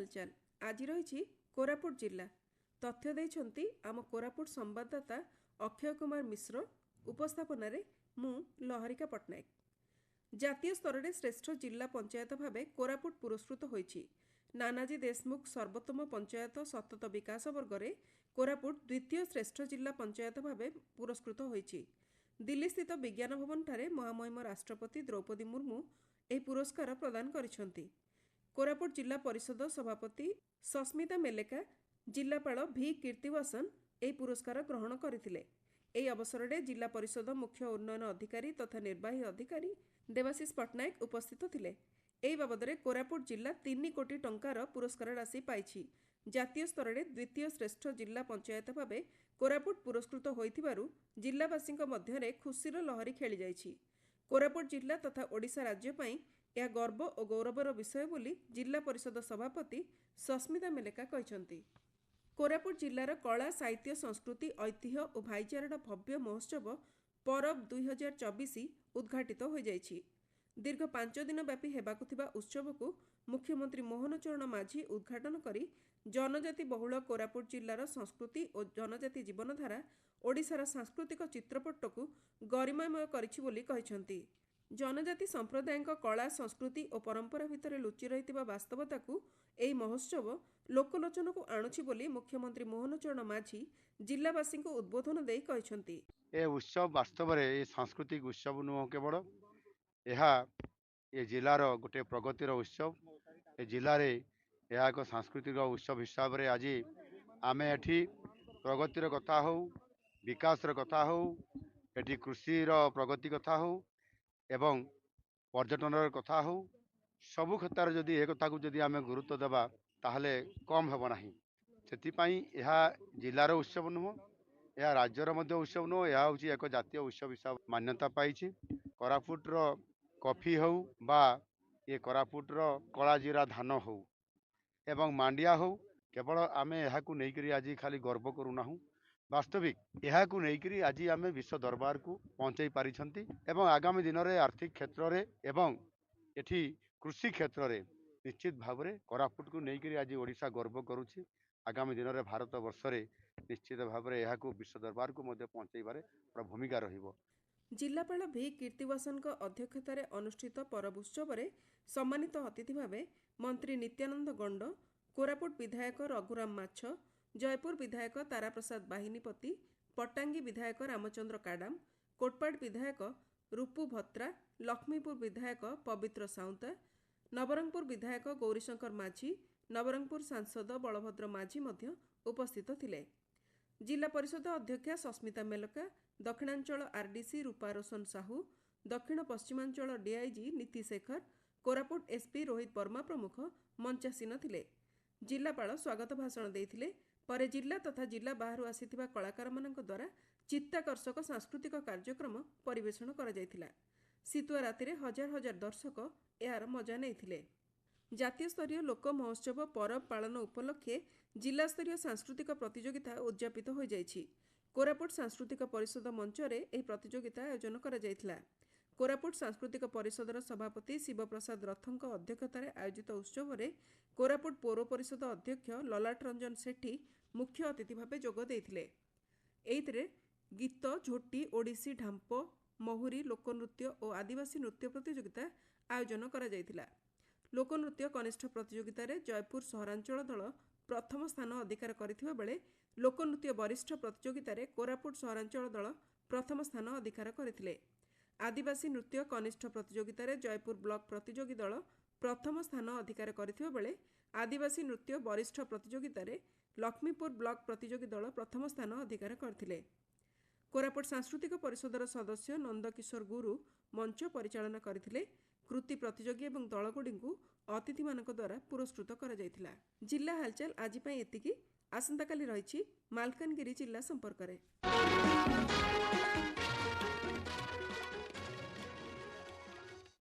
हालचाल आज रही कोरापुट जिला तथ्य देइछंती आम कोरापुट संवाददाता अक्षय कुमार मिश्र उपस्थापन मु लहरिका पट्टनायक। जातीय स्तर में श्रेष्ठ जिला पंचायत भाव कोरापुट पुरस्कृत होईछि। नानाजी देशमुख सर्वोत्तम पंचायत सतत विकास वर्ग में कोरापुट द्वितीय श्रेष्ठ जिला पंचायत भाव पुरस्कृत होईछि। दिल्ली स्थित विज्ञान भवन ठारे महामहिम राष्ट्रपति द्रौपदी मुर्मू यह पुरस्कार प्रदान करिसेंति। कोरापुट जिला परिषद सभापति सस्मिता मेलेका जिलापाल भी कीर्तिवासन यह पुरस्कार ग्रहण करथिले। एही अवसर में जिला परिषद मुख्य उन्नयन अधिकारी तथा निर्वाही अधिकारी देवाशीष पट्टनायक उपस्थित थिले। एही बाबद कोरापुट जिला 3 कोटी टंकार पुरस्कार राशि पाइछि। जातीय स्तर में द्वितीय श्रेष्ठ जिला पंचायत भाव कोरापुट पुरस्कृत होइथिबारु जिलावासी मध्य खुशीर लहरी खेली जाइछि। कोरापुट जिला तथा ओडिशा राज्य पई यह गर्व और गौरवर विषय बोली जिला परिषद सभापति सस्मिता मेलेका कहते। कोरापुट जिलार कला साहित्य संस्कृति ऐतिह्य और भाईचारार भव्य महोत्सव परब 2024 उद्घाटित हो जाइछि। दीर्घ 5 दिन व्यापी हेबाकु थिबा उत्सव को मुख्यमंत्री मोहन चरण माझी उद्घाटन करी जनजाति बहुल कोरापुट जिलार संस्कृति और जनजाति जीवनधारा ओडिशार सांस्कृतिक चित्रपट को गरिमामय करिछि बोली कहिसंती। जनजाति संप्रदाय कला संस्कृति और परंपरा भितर लुचि रही वास्तवता को यह महोत्सव लोकलोचन को आणुछि बोली मुख्यमंत्री मोहन चरण माझी जिलावासी को उद्बोधन देई कहिसंती। ए उत्सव वास्तव में ये सांस्कृतिक उत्सव नुह केवल ये जिलार गोटे प्रगतिर उत्सव। ए जिले में यह एक सांस्कृतिक उत्सव हिसाब से आज आम एठी प्रगतिर कथा हो, विकास कथा हो, एठी कृषि प्रगति कथा हो एवं पर्यटन कथा हो, सबु क्षेत्र जदि एक कथा को जदि आम गुरुत्व देवा ताहले कम हेब नाही। सेतिपाई यह जिलार उत्सव नुह, यह राज्यर मध्य उत्सव नुह, यह हूँ एक जातीय उत्सव हिसाब मान्यता पाई। कोरापुटर कॉफी हो बा ये कोरापुटर कलाजीरा धान हो एवं मांडिया हो, केवल आम यह नहीं आज खाली गर्व करूना। वास्तविक यह नहीं आज आम विश्व दरबार को पहुँचाई पारिछंती एवं आगामी दिन में आर्थिक क्षेत्र में एवं एठी कृषि क्षेत्र में निश्चित भाव में कोरापुट को नहीं आज ओडिशा गर्व करुछि। आगामी दिन में भारत वर्ष में निश्चित भाव में यह विश्व दरबार को पहुँचाइबार भूमिका रहिबो। जिलापाल भी कीर्तिवासन अध्यक्षतार अनुष्ठित परब उत्सव में सम्मानित अतिथि भाव मंत्री नित्यानंद गंड, कोरापुट विधायक रघुराम माछ, जयपुर विधायक ताराप्रसाद बाहिनीपति, पट्टांगी विधायक रामचंद्र काडाम, कोटपाड़ विधायक रूपू भत्रा, लक्ष्मीपुर विधायक पवित्र साउंता, नवरंगपुर विधायक गौरीशंकर माझी, नवरंगपुर सांसद बलभद्र माझी मध्य उपस्थित थिले। जिला परिषद अध्यक्षा सस्मिता मेलका, दक्षिणांचल आरडीसी रूपा रोशन साहू, दक्षिण पश्चिमांचल डीआईजी नीति शेखर, कोरापुट एसपी रोहित वर्मा प्रमुख मंचासीन थिले। जिलापाल स्वागत भाषण देइथिले। परे जिला तथा जिला बाहर आसिथिबा कलाकार मानक द्वारा चित्ताकर्षक सांस्कृतिक कार्यक्रम परिवेषण करा जायथिला। शीतुआ राति हजार हजार दर्शक यार मजा नैथिले। जातीय स्तरीय लोक महोत्सव परब पालन उपलक्षे जिला स्तरीय सांस्कृतिक प्रतियोगिता उद्यापित हो जाइछि। कोरापुट सांस्कृतिक परिषद मंच रे एही प्रतियोगिता आयोजन करा जायथिला। कोरापुट सांस्कृतिक परिषदर सभापति शिवप्रसाद रथंक अध्यक्षतार आयोजित उत्सव रे कोरापुट पौर परिषद अध्यक्ष ललाट रंजन सेठी मुख्य अतिथि भावे जोग देइथिले। एइतरे गीत, झोटी, ओडिसी, ढांप, महुरी, लोकनृत्य और आदिवासी नृत्य प्रतियोगिता आयोजन करा जायथिला। लोकनृत्य कनिष्ठ प्रतियोगिता रे जयपुर सहरांचल दल प्रथम स्थान अधिकार करथिबा बेले लोकनृत्य वरिष्ठ प्रतियोगिता रे कोरापुट सहरांचल दल प्रथम स्थान अधिकार करथिले। आदिवासी नृत्य कनिष्ठ प्रतियोगिता रे जयपुर ब्लॉक प्रतियोगी दल प्रथम स्थान अधिकार करथिबा बेले आदिवासी नृत्य वरिष्ठ प्रतियोगिता रे लक्ष्मीपुर ब्लॉक प्रतियोगी दल प्रथम स्थान अधिकार करथिले। कोरापुट सांस्कृतिक परिषदर सदस्य नंदकिशोर गुरु मंच परिचालना करथिले। कृति प्रतियोगी एवं दलगुड़ी अतिथि मानक द्वारा पुरस्कृत करा जायथिला। जिला हालचाल आज पई एतिकी। आसंता काली रहिछि मालकानगिरी जिला संपर्क रे।